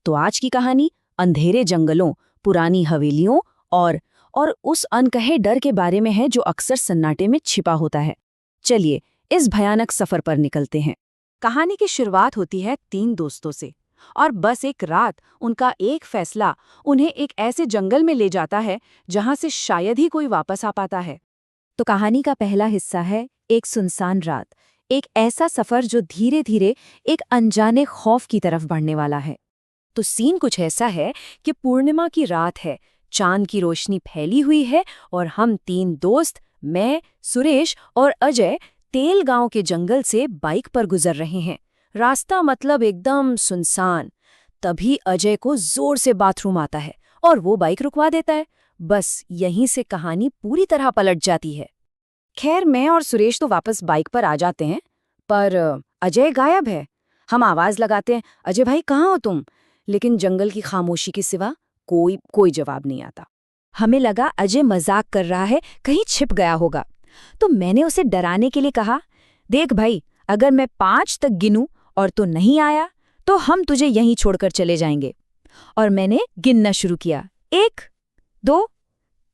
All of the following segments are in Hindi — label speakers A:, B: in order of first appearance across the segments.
A: तो आज की कहानी अंधेरे जंगलों, पुरानी हवेलियों और उस अनकहे डर के बारे में है जो अक्सर सन्नाटे में छिपा होता है। चलिए इस भयानक सफर पर निकलते हैं। कहानी की शुरुआत होती है 3 दोस्तों से, और बस एक रात उनका एक फैसला उन्हें एक ऐसे जंगल में ले जाता है जहां से शायद ही कोई वापस आ पाता है। तो कहानी का पहला हिस्सा है एक सुनसान रात, एक ऐसा सफर जो धीरे धीरे एक अनजाने खौफ की तरफ बढ़ने वाला है। तो सीन कुछ ऐसा है कि पूर्णिमा की रात है, चांद की रोशनी फैली हुई है और हम 3 दोस्त, मैं, सुरेश और अजय, तेल गांव के जंगल से बाइक पर गुजर रहे हैं। रास्ता मतलब एकदम सुनसान। तभी अजय को जोर से बाथरूम आता है और वो बाइक रुकवा देता है। बस यहीं से कहानी पूरी तरह पलट जाती है। खैर, मैं और सुरेश तो वापस बाइक पर आ जाते हैं, पर अजय गायब है। हम आवाज लगाते हैं, अजय भाई कहाँ हो तुम? लेकिन जंगल की खामोशी के सिवा कोई जवाब नहीं आता। हमें लगा अजय मजाक कर रहा है, कहीं छिप गया होगा। तो मैंने उसे डराने के लिए कहा, देख भाई, अगर मैं 5 तक गिनूं और तो नहीं आया तो हम तुझे यहीं छोड़कर चले जाएंगे। और मैंने गिनना शुरू किया, 1, 2,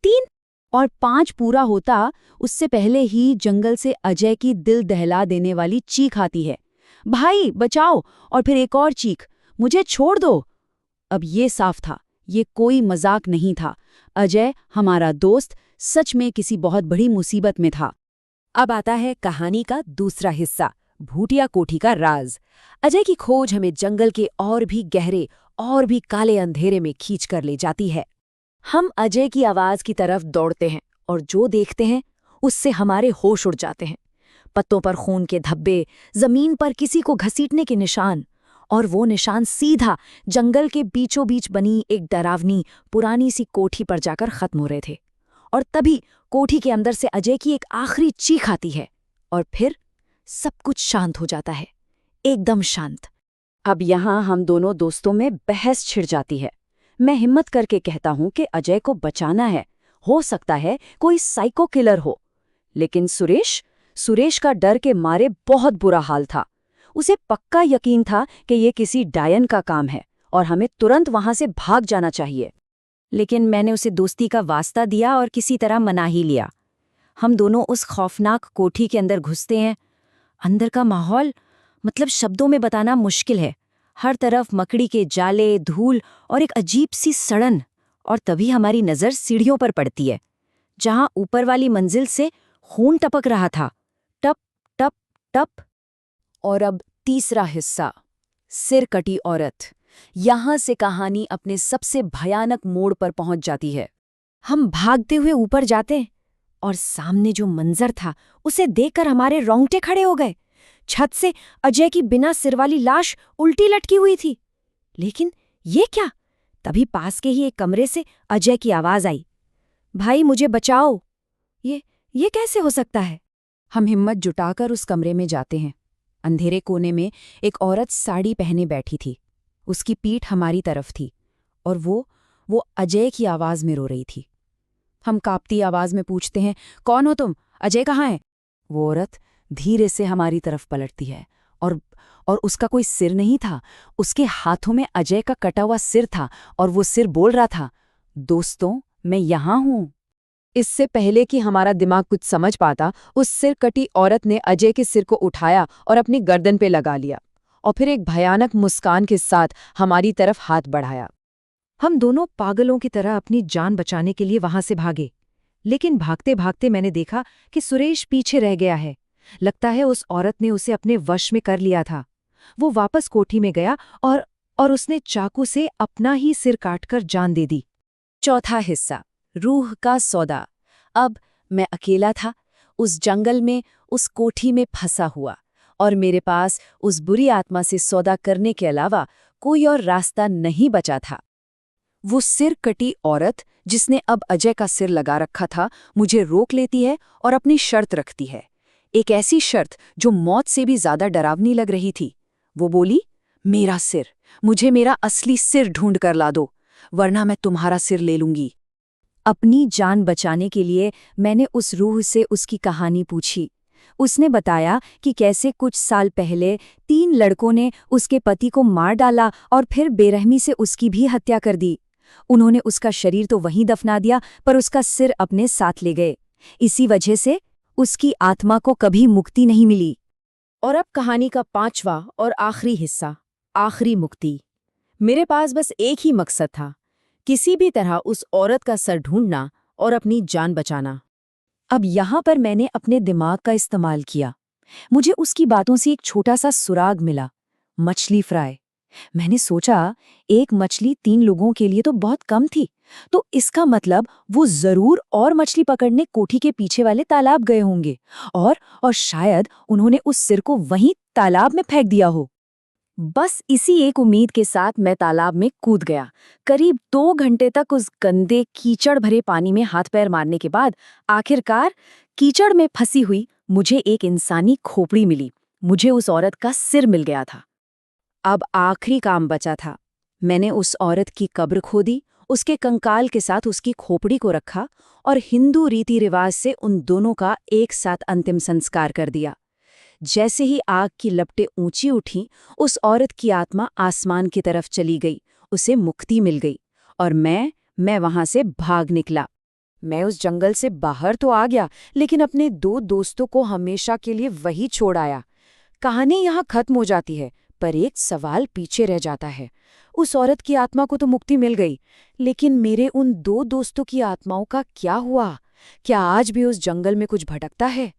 A: 3, और 5 पूरा होता उससे पहले ही जंगल से अजय की दिल दहला देने वाली चीख आती है, भाई बचाओ! और फिर एक और चीख, मुझे छोड़ दो। अब ये साफ था, ये कोई मजाक नहीं था। अजय, हमारा दोस्त, सच में किसी बहुत बड़ी मुसीबत में था। अब आता है कहानी का दूसरा हिस्सा, भूटिया कोठी का राज। अजय की खोज हमें जंगल के और भी गहरे और भी काले अंधेरे में खींच कर ले जाती है। हम अजय की आवाज की तरफ दौड़ते हैं और जो देखते हैं उससे हमारे होश उड़ जाते हैं। पत्तों पर खून के धब्बे, जमीन पर किसी को घसीटने के निशान, और वो निशान सीधा जंगल के बीचों बीच बनी एक डरावनी पुरानी सी कोठी पर जाकर खत्म हो रहे थे। और तभी कोठी के अंदर से अजय की एक आखिरी चीख आती है और फिर सब कुछ शांत हो जाता है, एकदम शांत। अब यहाँ हम दोनों दोस्तों में बहस छिड़ जाती है। मैं हिम्मत करके कहता हूं कि अजय को बचाना है, हो सकता है कोई साइको किलर हो। लेकिन सुरेश का डर के मारे बहुत बुरा हाल था। उसे पक्का यकीन था कि ये किसी डायन का काम है और हमें तुरंत वहां से भाग जाना चाहिए। लेकिन मैंने उसे दोस्ती का वास्ता दिया और किसी तरह मना ही लिया। हम दोनों उस खौफनाक कोठी के अंदर घुसते हैं। अंदर का माहौल मतलब शब्दों में बताना मुश्किल है। हर तरफ मकड़ी के जाले, धूल और एक अजीब सी सड़न। और तभी हमारी नज़र सीढ़ियों पर पड़ती है, जहां ऊपर वाली मंजिल से खून टपक रहा था, टप टप टप। और अब तीसरा हिस्सा, सिर कटी औरत। यहां से कहानी अपने सबसे भयानक मोड़ पर पहुंच जाती है। हम भागते हुए ऊपर जाते और सामने जो मंजर था उसे देखकर हमारे रोंगटे खड़े हो गए। छत से अजय की बिना सिर वाली लाश उल्टी लटकी हुई थी। लेकिन ये क्या? तभी पास के ही एक कमरे से अजय की आवाज आई, भाई मुझे बचाओ। ये कैसे हो सकता है? हम हिम्मत जुटाकर उस कमरे में जाते हैं। अंधेरे कोने में एक औरत साड़ी पहने बैठी थी। उसकी पीठ हमारी तरफ थी और वो अजय की आवाज में रो रही थी। हम कांपती आवाज में पूछते हैं, कौन हो तुम? अजय कहाँ है? वो औरत धीरे से हमारी तरफ पलटती है और उसका कोई सिर नहीं था। उसके हाथों में अजय का कटा हुआ सिर था और वो सिर बोल रहा था, दोस्तों मैं यहाँ हूँ। इससे पहले कि हमारा दिमाग कुछ समझ पाता, उस सिर कटी औरत ने अजय के सिर को उठाया और अपनी गर्दन पे लगा लिया और फिर एक भयानक मुस्कान के साथ हमारी तरफ हाथ बढ़ाया। हम दोनों पागलों की तरह अपनी जान बचाने के लिए वहां से भागे। लेकिन भागते भागते मैंने देखा कि सुरेश पीछे रह गया है। लगता है उस औरत ने उसे अपने वश में कर लिया था। वो वापस कोठी में गया और उसने चाकू से अपना ही सिर काटकर जान दे दी। चौथा हिस्सा, रूह का सौदा। अब मैं अकेला था, उस जंगल में, उस कोठी में फंसा हुआ, और मेरे पास उस बुरी आत्मा से सौदा करने के अलावा कोई और रास्ता नहीं बचा था। वो सिर कटी औरत, जिसने अब अजय का सिर लगा रखा था, मुझे रोक लेती है और अपनी शर्त रखती है। एक ऐसी शर्त जो मौत से भी ज्यादा डरावनी लग रही थी। वो बोली, मेरा सिर, मुझे मेरा असली सिर ढूंढ कर ला दो, वरना मैं तुम्हारा सिर ले लूंगी। अपनी जान बचाने के लिए मैंने उस रूह से उसकी कहानी पूछी। उसने बताया कि कैसे कुछ साल पहले 3 लड़कों ने उसके पति को मार डाला और फिर बेरहमी से उसकी भी हत्या कर दी। उन्होंने उसका शरीर तो वहीं दफना दिया, पर उसका सिर अपने साथ ले गए। इसी वजह से उसकी आत्मा को कभी मुक्ति नहीं मिली। और अब कहानी का 5वां और आखिरी हिस्सा, आखिरी मुक्ति। मेरे पास बस एक ही मकसद था, किसी भी तरह उस औरत का सर ढूंढना और अपनी जान बचाना। अब यहाँ पर मैंने अपने दिमाग का इस्तेमाल किया। मुझे उसकी बातों से एक छोटा सा सुराग मिला, मछली फ्राई। मैंने सोचा, एक मछली 3 लोगों के लिए तो बहुत कम थी, तो इसका मतलब वो जरूर और मछली पकड़ने कोठी के पीछे वाले तालाब गए होंगे और शायद उन्होंने उस सिर को वहीं तालाब में फेंक दिया हो। बस इसी एक उम्मीद के साथ मैं तालाब में कूद गया। करीब 2 घंटे तक उस गंदे कीचड़ भरे पानी में हाथ पैर मारने के बाद आखिरकार कीचड़ में फंसी हुई मुझे एक इंसानी खोपड़ी मिली। मुझे उस औरत का सिर मिल गया था। अब आखिरी काम बचा था। मैंने उस औरत की कब्र खोदी, उसके कंकाल के साथ उसकी खोपड़ी को रखा और हिंदू रीति रिवाज से उन दोनों का एक साथ अंतिम संस्कार कर दिया। जैसे ही आग की लपटें ऊंची उठीं, उस औरत की आत्मा आसमान की तरफ चली गई, उसे मुक्ति मिल गई और मैं वहां से भाग निकला। मैं उस जंगल से बाहर तो आ गया, लेकिन अपने 2 दोस्तों को हमेशा के लिए वही छोड़ आया। कहानी यहाँ खत्म हो जाती है, पर एक सवाल पीछे रह जाता है। उस औरत की आत्मा को तो मुक्ति मिल गई, लेकिन मेरे उन 2 दोस्तों की आत्माओं का क्या हुआ? क्या आज भी उस जंगल में कुछ भटकता है?